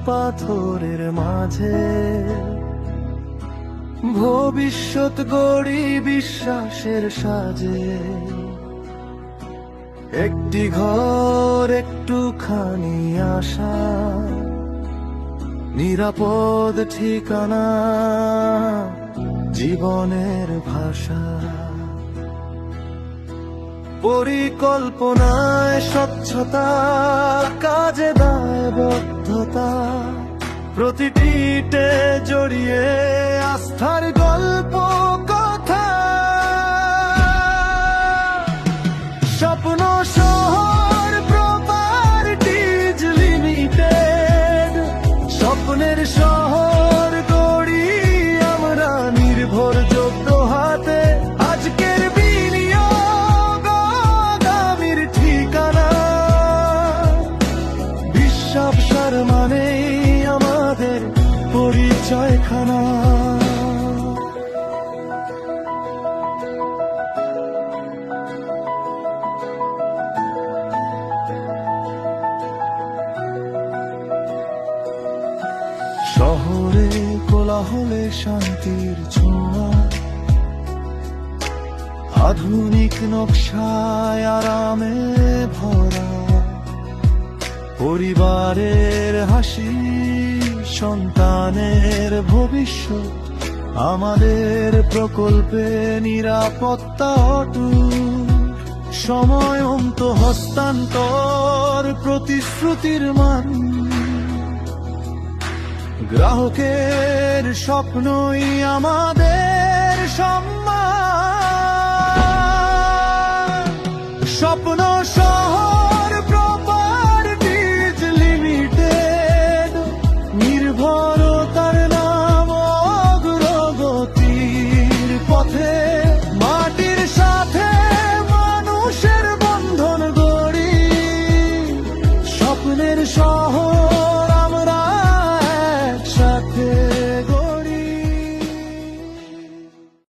পাথরের মাঝে ভবিষ্যৎ গড়ি বিশ্বাসের সাজে। একটি ঘর, একটুখানি আশা, নিরাপদ ঠিকানা, জীবনের ভাষা। পরিকল্পনায় স্বচ্ছতা, কাজে দায়বদ্ধতা, প্রতিটি ইটে জড়িয়ে আস্থার গল্প কথা। স্বপ্ন শহর প্রপার্টিজ লিমিটেড, স্বপ্নের শহর গড়ি আমরা নির্ভরযোগ্য হাতে। আজকের বিনিয়োগ আগামীর ঠিকানা, বিশ্বাবসার মানেই আমাদের পরিচয়খানা। শহরে কোলাহলে শান্তির ছোঁয়া, আধুনিক নকশায় আরামে ভরা। পরিবারের হাসি, সন্তানের ভবিষ্যৎ, আমাদের প্রকল্পে নিরাপত্তা অটুট। সময়ন্ত হস্তান্তর, প্রতিশ্রুতির মান, গ্রাহকের স্বপ্নই আমাদের সম্মান।